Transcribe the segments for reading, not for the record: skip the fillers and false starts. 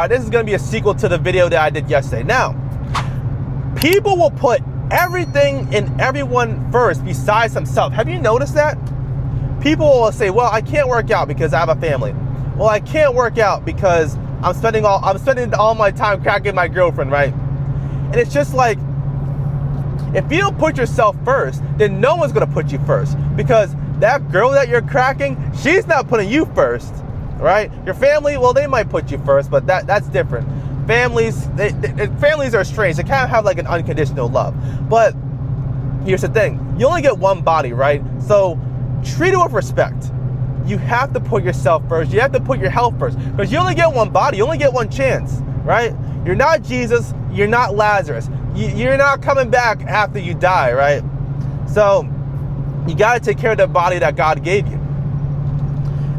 this is going to be a sequel to the video that I did yesterday. Now, people will put everything and everyone first besides themselves. Have you noticed that? People will say, well, I can't work out because I have a family. Well, I can't work out because I'm spending all my time cracking my girlfriend, right? And it's just like, if you don't put yourself first, then no one's gonna put you first, because that girl that you're cracking, she's not putting you first, right? Your family, well, they might put you first, but that's different. Families are strange. They kind of have like an unconditional love. But here's the thing: you only get one body, right? So treat it with respect. You have to put yourself first. You have to put your health first, because you only get one body. You only get one chance, right? You're not Jesus. You're not Lazarus. You're not coming back after you die, right? So you got to take care of the body that God gave you.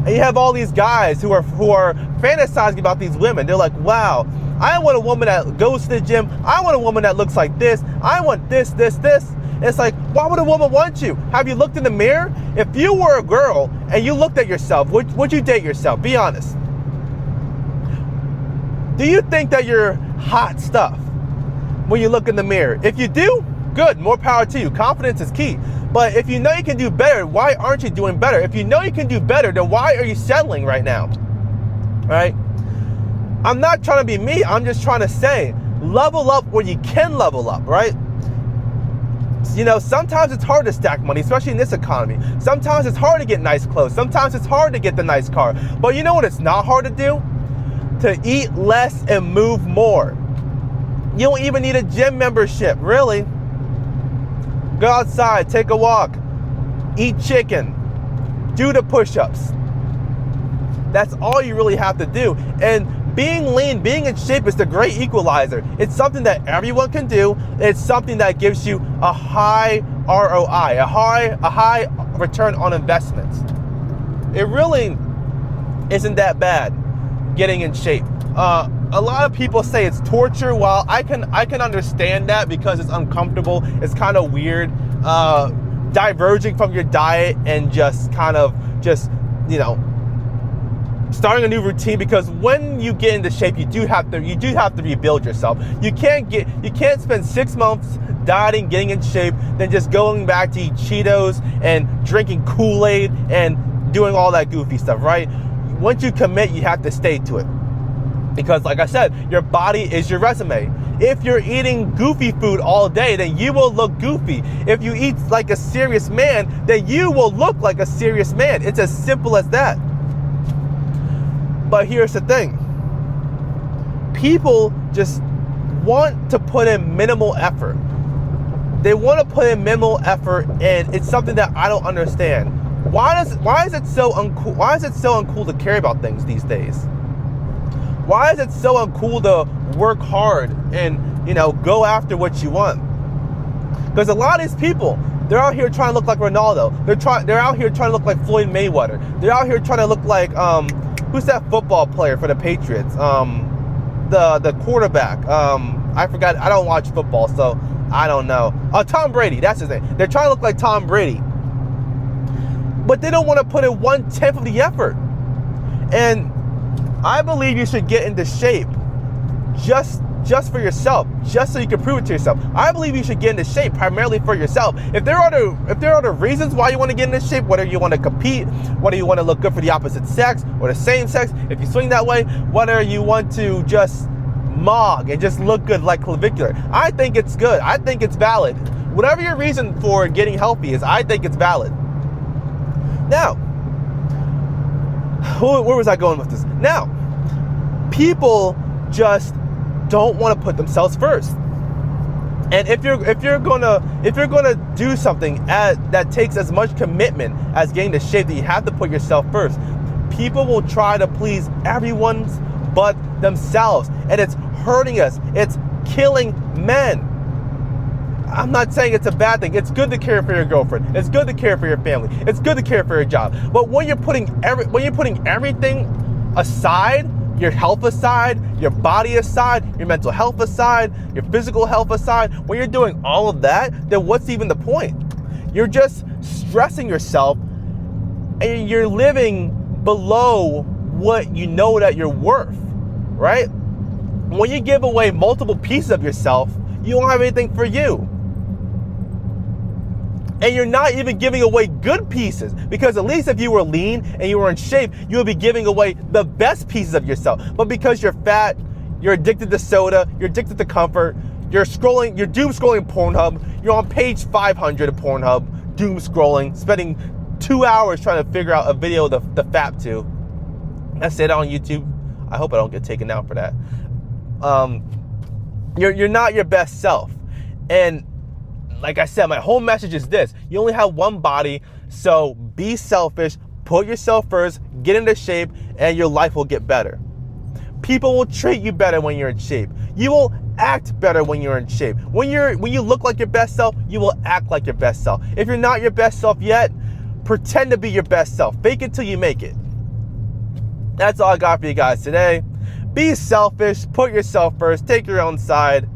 And you have all these guys who are fantasizing about these women. They're like, wow, I want a woman that goes to the gym. I want a woman that looks like this. I want this. And it's like, why would a woman want you? Have you looked in the mirror? If you were a girl and you looked at yourself, would you date yourself? Be honest. Do you think that you're hot stuff when you look in the mirror? If you do, good, more power to you. Confidence is key. But if you know you can do better, why aren't you doing better? If you know you can do better, then why are you settling right now? Right? I'm not trying to be me. I'm just trying to say, level up where you can level up, right? You know, sometimes it's hard to stack money, especially in this economy. Sometimes it's hard to get nice clothes. Sometimes it's hard to get the nice car. But you know what it's not hard to do? To eat less and move more. You don't even need a gym membership, really. Go outside, take a walk, eat chicken, do the push-ups. That's all you really have to do. And being lean, being in shape is the great equalizer. It's something that everyone can do. It's something that gives you a high ROI, a high return on investments. It really isn't that bad getting in shape. A lot of people say it's torture. While I can understand that, because it's uncomfortable, it's kind of weird, diverging from your diet and just you know, starting a new routine, because when you get into shape, you do have to rebuild yourself. You can't spend 6 months dieting, getting in shape, then just going back to eat Cheetos and drinking Kool-Aid and doing all that goofy stuff, right? Once you commit, you have to stay to it. Because like I said, your body is your resume. If you're eating goofy food all day, then you will look goofy. If you eat like a serious man, then you will look like a serious man. It's as simple as that. But here's the thing. People just want to put in minimal effort. They want to put in minimal effort, and it's something that I don't understand. Why is it so uncool? Why is it so uncool to care about things these days? Why is it so uncool to work hard and, you know, go after what you want? Because a lot of these people, they're out here trying to look like Ronaldo. They're out here trying to look like Floyd Mayweather. They're out here trying to look like who's that football player for the Patriots? The quarterback. I forgot. I don't watch football, so I don't know. Tom Brady. That's his name. They're trying to look like Tom Brady, but they don't want to put in 1/10 of the effort. And I believe you should get into shape just for yourself, just so you can prove it to yourself. I believe you should get into shape primarily for yourself. If there are other reasons why you want to get into shape, whether you want to compete, whether you want to look good for the opposite sex or the same sex, if you swing that way, whether you want to just mog and just look good like clavicular, I think it's good. I think it's valid. Whatever your reason for getting healthy is, I think it's valid. Now, where was I going with this? Now, people just don't want to put themselves first. And if you're gonna do something that takes as much commitment as getting the shape, that you have to put yourself first, people will try to please everyone but themselves, and it's hurting us. It's killing men. I'm not saying it's a bad thing. It's good to care for your girlfriend. It's good to care for your family. It's good to care for your job. But when you're putting everything aside, your health aside, your body aside, your mental health aside, your physical health aside, when you're doing all of that, then what's even the point? You're just stressing yourself, and you're living below what you know that you're worth, right? When you give away multiple pieces of yourself, you don't have anything for you. And you're not even giving away good pieces, because at least if you were lean and you were in shape, you would be giving away the best pieces of yourself. But because you're fat, you're addicted to soda, you're addicted to comfort, you're doom scrolling Pornhub, you're on page 500 of Pornhub, doom scrolling, spending 2 hours trying to figure out a video of the FAP2. That's it on YouTube. I hope I don't get taken out for that. You're not your best self. And like I said, my whole message is this: you only have one body, so be selfish, put yourself first, get into shape, and your life will get better. People will treat you better when you're in shape. You will act better when you're in shape. When you look like your best self, you will act like your best self. If you're not your best self yet, pretend to be your best self. Fake it till you make it. That's all I got for you guys today. Be selfish, put yourself first, take your own side,